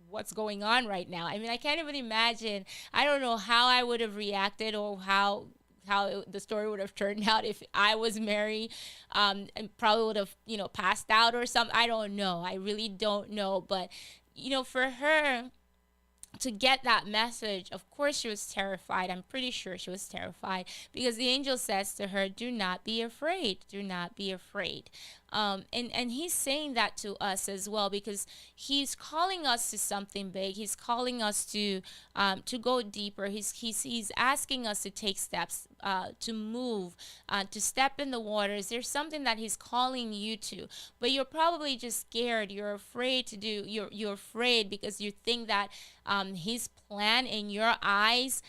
what's going on right now? I mean, I can't even imagine. I don't know how I would have reacted, or how the story would have turned out if I was Mary, and probably would have passed out or something. I don't know. I really don't know. But for her to get that message, of course she was terrified. I'm pretty sure she was terrified, because the angel says to her, "Do not be afraid. Do not be afraid." And he's saying that to us as well, because he's calling us to something big. He's calling us to go deeper. He's asking us to take steps, to move, to step in the waters. There's something that he's calling you to, but you're probably just scared. You're afraid to do. You're afraid because you think that his plan in your eyes,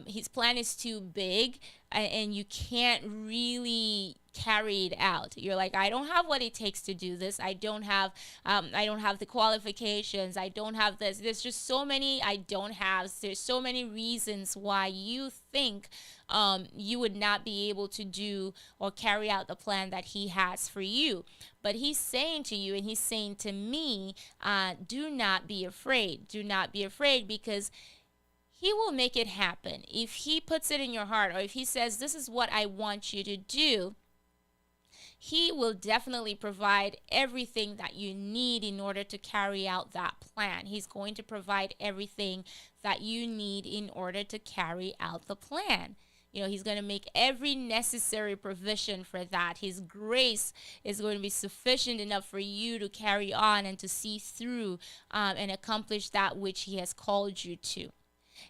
his plan is too big, and you can't really carry it out. You're like, I don't have what it takes to do this. I don't have the qualifications. I don't have this. There's just so many I don't have. There's so many reasons why you think you would not be able to do or carry out the plan that he has for you. But he's saying to you, and he's saying to me, do not be afraid. Do not be afraid, because he will make it happen. If he puts it in your heart, or if he says, "This is what I want you to do," he will definitely provide everything that you need in order to carry out that plan. He's going to provide everything that you need in order to carry out the plan. He's going to make every necessary provision for that. His grace is going to be sufficient enough for you to carry on and to see through, and accomplish that which he has called you to.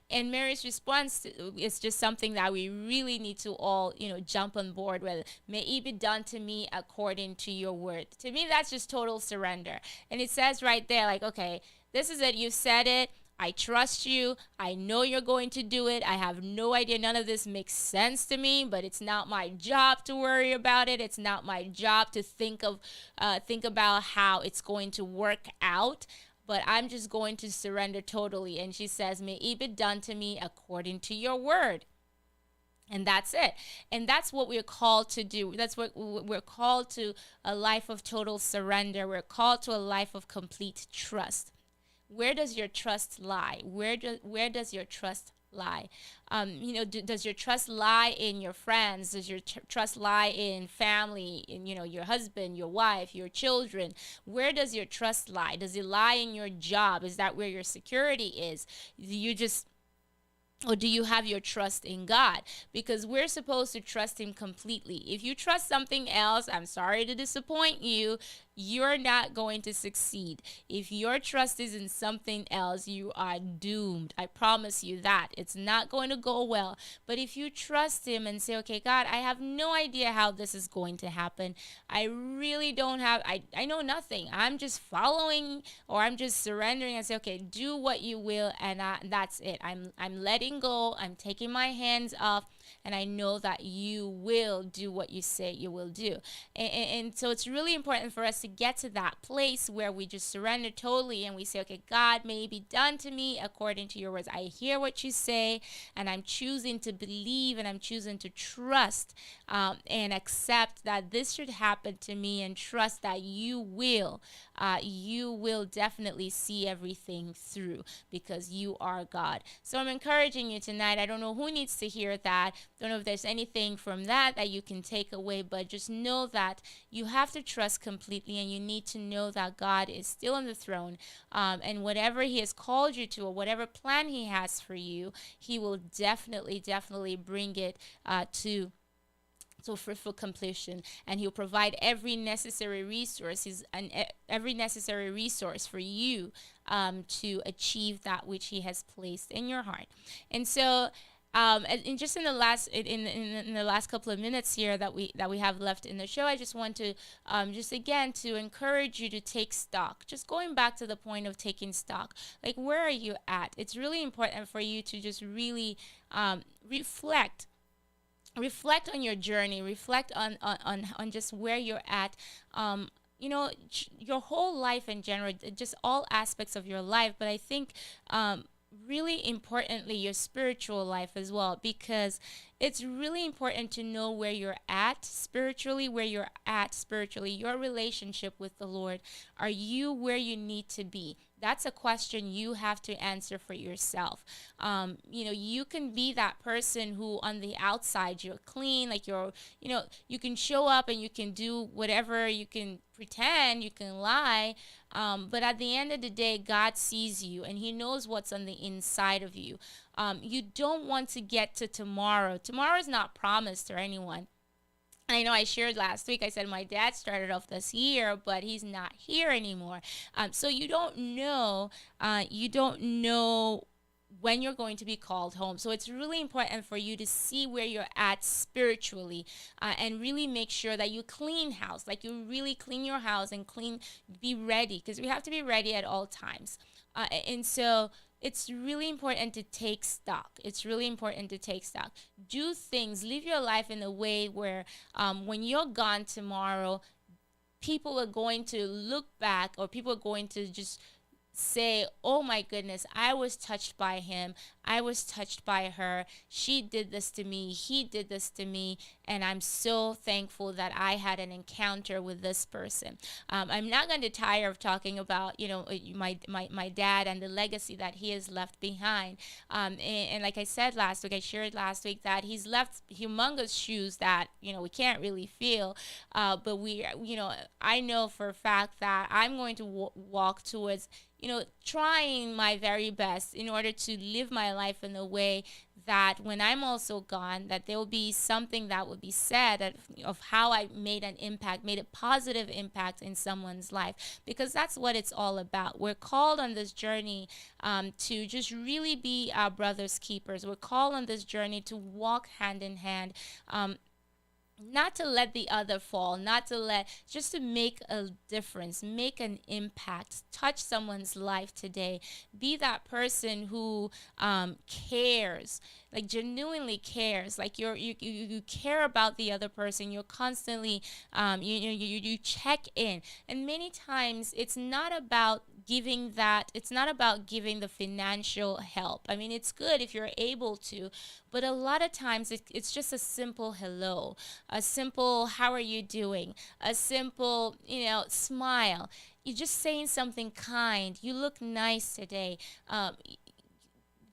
And Mary's response is just something that we really need to all, jump on board with. "May it be done to me according to your word." To me, that's just total surrender. And it says right there, like, okay, this is it. You said it. I trust you. I know you're going to do it. I have no idea. None of this makes sense to me, but it's not my job to worry about it. It's not my job to think about how it's going to work out, but I'm just going to surrender totally. And she says, "May it be done to me according to your word." And that's it. And that's what we're called to do. That's what we're called to: a life of total surrender. We're called to a life of complete trust. Where does your trust lie? Where does your trust lie? Does your trust lie in your friends? Does your trust lie in family, in your husband, your wife, your children? Where does your trust lie? Does it lie in your job? Is that where your security is? You just or do you have your trust in God? Because we're supposed to trust Him completely. If you trust something else, I'm sorry to disappoint you, you're not going to succeed. If your trust is in something else, you are doomed. I promise you that. It's not going to go well. But if you trust Him and say, okay, God, I have no idea how this is going to happen. I really don't have, I know nothing. I'm just following, or I'm just surrendering and say, okay, do what you will. And that's it. I'm letting go. I'm taking my hands off. And I know that you will do what you say you will do. And so it's really important for us to get to that place where we just surrender totally and we say, okay, God, may it be done to me according to your words. I hear what you say, and I'm choosing to believe, and I'm choosing to trust, and accept that this should happen to me, and trust that you will definitely see everything through, because you are God. So I'm encouraging you tonight. I don't know who needs to hear that. Don't know if there's anything from that you can take away, but just know that you have to trust completely, and you need to know that God is still on the throne, and whatever He has called you to, or whatever plan He has for you, He will definitely bring it to fruitful completion, and He'll provide every necessary resources and every necessary resource for you to achieve that which He has placed in your heart. And so and just in the last couple of minutes here that we have left in the show, I just want to just again to encourage you to take stock. Just going back to the point of taking stock, like, where are you at? It's really important for you to just really reflect on your journey, reflect on just where you're at, your whole life in general, just all aspects of your life. But I think really importantly, your spiritual life as well, because it's really important to know where you're at spiritually, your relationship with the Lord. Are you where you need to be? That's a question you have to answer for yourself. You can be that person who on the outside you're clean, like you can show up and you can do whatever, you can pretend, you can lie, but at the end of the day, God sees you and He knows what's on the inside of you. You don't want to get to tomorrow. Tomorrow is not promised to anyone. I know I shared last week, I said my dad started off this year, but he's not here anymore. So you don't know when you're going to be called home. So it's really important for you to see where you're at spiritually, and really make sure that you clean house, like you really clean your house and be ready, because we have to be ready at all times. And so it's really important to take stock. Do things, live your life in a way where when you're gone tomorrow, people are going to look back, or people are going to just say, oh my goodness, I was touched by him, I was touched by her, she did this to me, he did this to me, and I'm so thankful that I had an encounter with this person. I'm not going to tire of talking about my dad and the legacy that he has left behind, and like I said last week, I shared last week that he's left humongous shoes that we can't really feel, but I know for a fact that I'm going to walk towards trying my very best in order to live my life in a way that when I'm also gone, that there will be something that would be said of how I made a positive impact in someone's life, because that's what it's all about. We're called on this journey to just really be our brother's keepers. We're called on this journey to walk hand in hand, not to let the other fall, just to make a difference, make an impact, touch someone's life today. Be that person who cares, like genuinely cares, like you care about the other person. You're constantly you check in, and many times it's not about giving the financial help. I mean, it's good if you're able to, but a lot of times it's just a simple hello, a simple how are you doing, a simple smile. You're just saying something kind. You look nice today.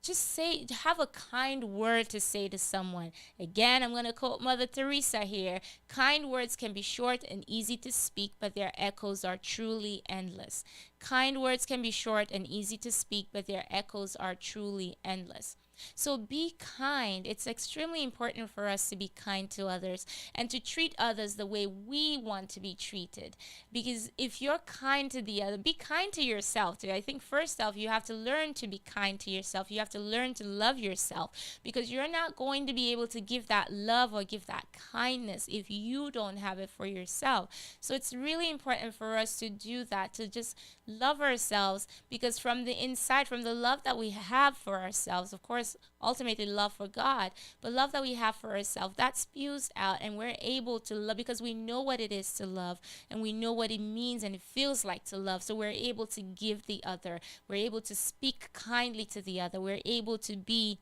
just say, have a kind word to say to someone. Again, I'm going to quote Mother Teresa here. Kind words can be short and easy to speak, but their echoes are truly endless. Kind words can be short and easy to speak, but their echoes are truly endless. So be kind. It's extremely important for us to be kind to others and to treat others the way we want to be treated. Because if you're kind to the other, be kind to yourself too. I think first off, you have to learn to be kind to yourself. You have to learn to love yourself, because you're not going to be able to give that love or give that kindness if you don't have it for yourself. So it's really important for us to do that, to just love ourselves, because from the inside, from the love that we have for ourselves, of course, ultimately love for God, but love that we have for ourselves, that spews out, and we're able to love because we know what it is to love, and we know what it means and it feels like to love. So we're able to give the other, we're able to speak kindly to the other, we're able to be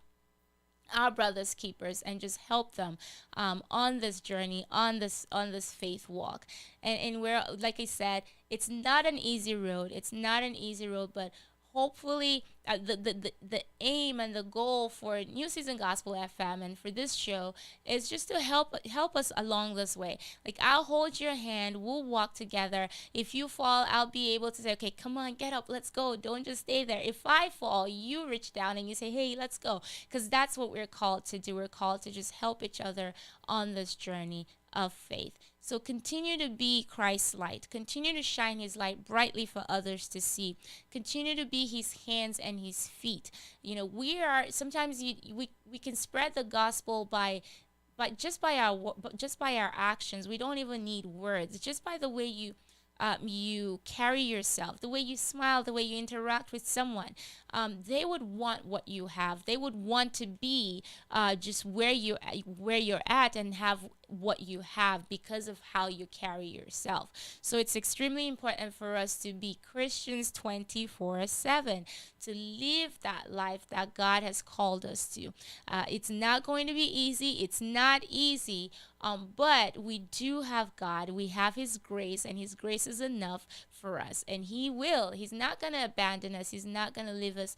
our brothers keepers and just help them on this journey, on this faith walk. And we're, like I said, it's not an easy road, it's not an easy road, but hopefully the aim and the goal for New Season Gospel FM and for this show is just to help us along this way. Like, I'll hold your hand, we'll walk together. If you fall, I'll be able to say, okay, come on, get up, let's go, don't just stay there. If I fall, you reach down and you say, hey, let's go, because that's what we're called to do. We're called to just help each other on this journey of faith. So continue to be Christ's light. Continue to shine his light brightly for others to see. Continue to be his hands and his feet. We are sometimes we can spread the gospel by our actions. We don't even need words. Just by the way you carry yourself, the way you smile, the way you interact with someone. They would want what you have. They would want to be just where you're at and have what you have because of how you carry yourself. So it's extremely important for us to be Christians 24/7, to live that life that God has called us to. It's not going to be easy. It's not easy. But we do have God. We have his grace, and his grace is enough for us. And he's not going to abandon us. He's not going to leave us,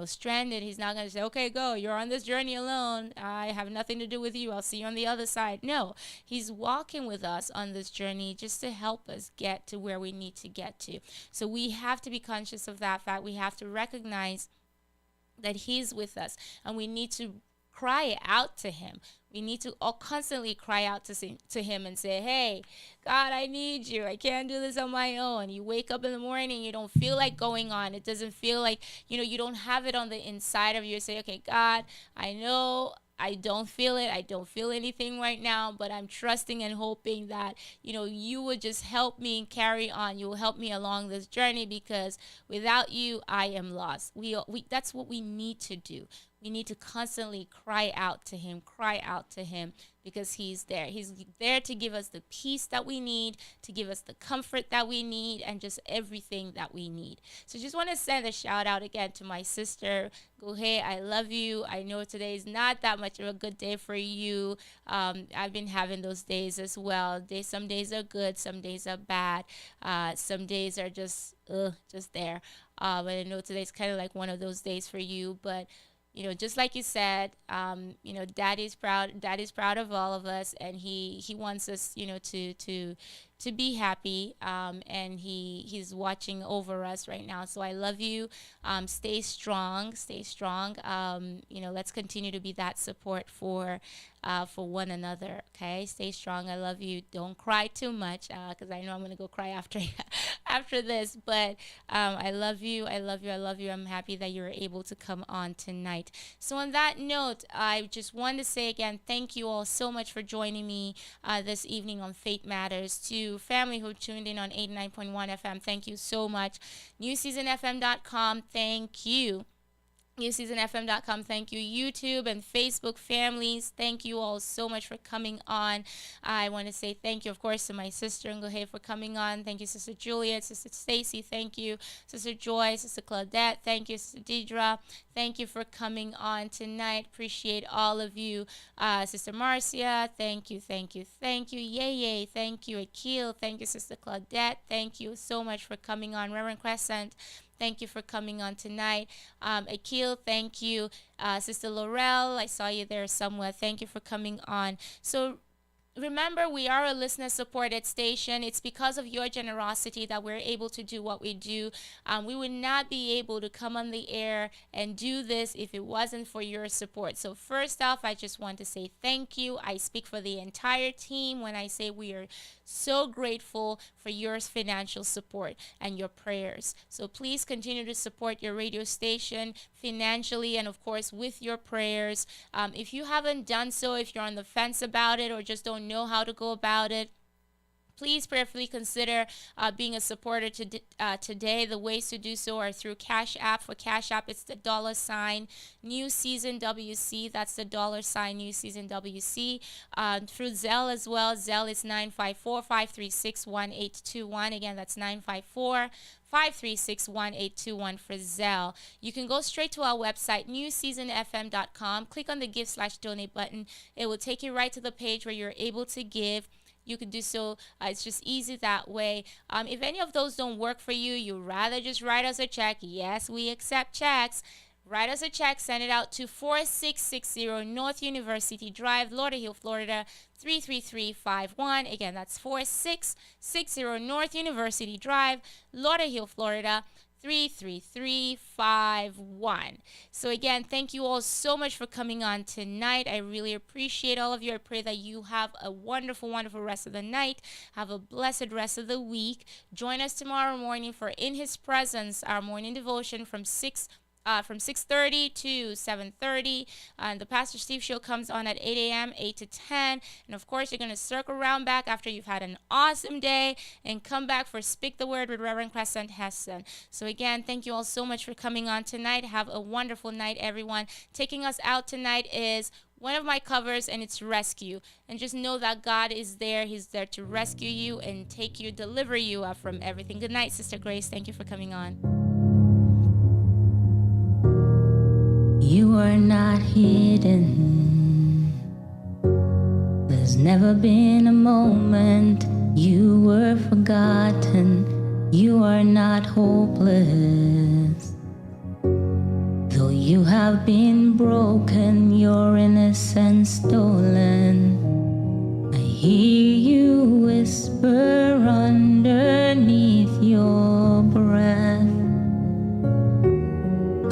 stranded. He's not going to say, okay, go, you're on this journey alone. I have nothing to do with you. I'll see you on the other side. No, he's walking with us on this journey just to help us get to where we need to get to. So we have to be conscious of that fact. We have to recognize that he's with us, and we need to cry out to him. We need to all constantly cry out to him and say, hey, God, I need you. I can't do this on my own. You wake up in the morning, you don't feel like going on. It doesn't feel like, you don't have it on the inside of you. You say, okay, God, I know I don't feel it. I don't feel anything right now, but I'm trusting and hoping that, you would just help me and carry on. You will help me along this journey, because without you, I am lost. That's what we need to do. We need to constantly cry out to him, because he's there. He's there to give us the peace that we need, to give us the comfort that we need, and just everything that we need. So just want to send a shout out again to my sister. Gohe, I love you. I know today is not that much of a good day for you. I've been having those days as well. Some days are good, some days are bad. Some days are just there. But I know today's kind of like one of those days for you. But just like you said, Daddy's proud. Daddy's proud of all of us, and he wants us, to be happy. And he's watching over us right now. So I love you. Stay strong. Stay strong. Let's continue to be that support for one another. Okay, stay strong. I love you. Don't cry too much, because I know I'm gonna go cry after after this. But I love you. I love you. I love you. I'm happy that you were able to come on tonight. So on that note, I just want to say again, thank you all so much for joining me this evening on Faith Matters. To family who tuned in on 89.1 FM, thank you so much. NewSeasonFM.com, thank you. NewSeasonFM.com, thank you. YouTube and Facebook families, thank you all so much for coming on. I want to say thank you, of course, to my sister Ngohe for coming on. Thank you, Sister Juliet, Sister Stacy, thank you. Sister Joy, Sister Claudette, thank you. Sister Deidre, thank you for coming on tonight. Appreciate all of you. Sister Marcia, thank you, thank you, thank you. Yay, thank you. Akil, thank you. Sister Claudette, thank you so much for coming on. Reverend Crescent, Thank you for coming on tonight. Akil, thank you. Sister Laurel, I saw you there somewhere. Thank you for coming on. So remember, we are a listener supported station. It's because of your generosity that we're able to do what we do. We would not be able to come on the air and do this if it wasn't for your support. So first off, I just want to say thank you. I speak for the entire team when I say we are so grateful for your financial support and your prayers. So please continue to support your radio station financially and, of course, with your prayers. If you haven't done so, if you're on the fence about it or just don't know how to go about it, please prayerfully consider being a supporter today. The ways to do so are through Cash App. For Cash App, it's the $ New Season WC. That's the $ New Season WC. Through Zelle as well. Zelle is 954-536-1821. Again, that's 954-536-1821 for Zelle. You can go straight to our website, newseasonfm.com. Click on the give/donate button. It will take you right to the page where you're able to give. You can do so. It's just easy that way. If any of those don't work for you, you rather just write us a check. Yes, we accept checks. Write us a check. Send it out to 4660 North University Drive, Lauderhill, Florida 33351. Again, that's 4660 North University Drive, Lauderhill, Florida 33351. So again, thank you all so much for coming on tonight. I really appreciate all of you. I pray that you have a wonderful, wonderful rest of the night. Have a blessed rest of the week. Join us tomorrow morning for In His Presence, our morning devotion from 6:30 to 7:30. The Pastor Steve show comes on at 8 a.m., 8 to 10. And of course, you're going to circle around back after you've had an awesome day and come back for Speak the Word with Reverend Crescent Heston. So again, thank you all so much for coming on tonight. Have a wonderful night, everyone. Taking us out tonight is one of my covers, and it's Rescue. And just know that God is there. He's there to rescue you and deliver you from everything. Good night, Sister Grace. Thank you for coming on. You are not hidden. There's never been a moment you were forgotten. You are not hopeless. Though you have been broken, your innocence stolen, I hear you whisper underneath your breath.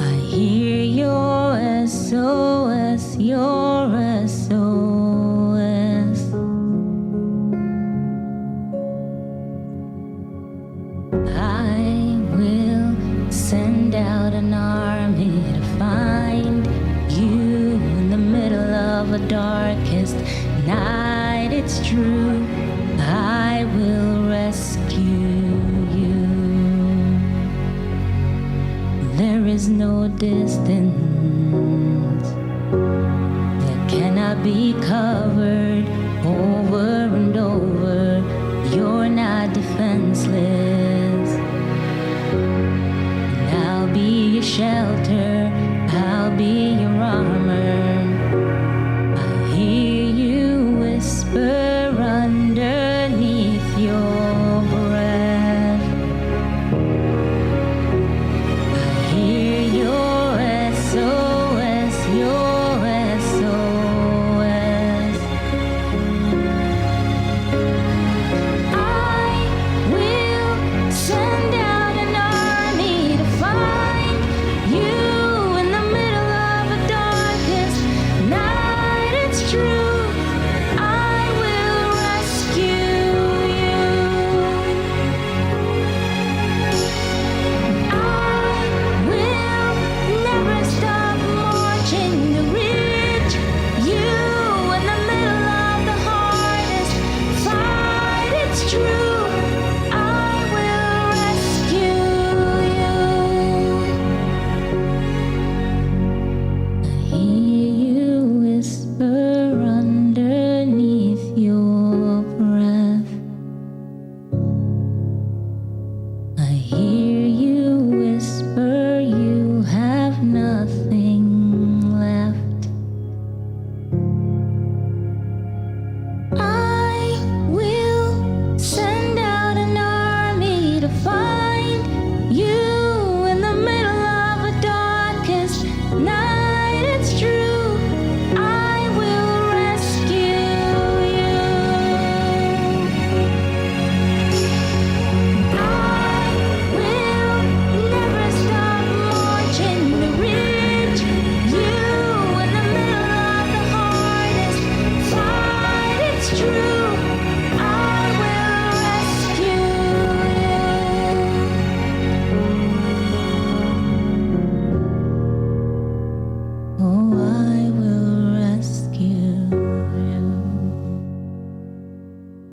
I hear your SOS, your SOS. I will send out an army to find you in the middle of a darkest night. It's true, I will rescue you. There is no distance that cannot be covered over and over. You're not defenseless. And I'll be your shelter, I'll be your armor.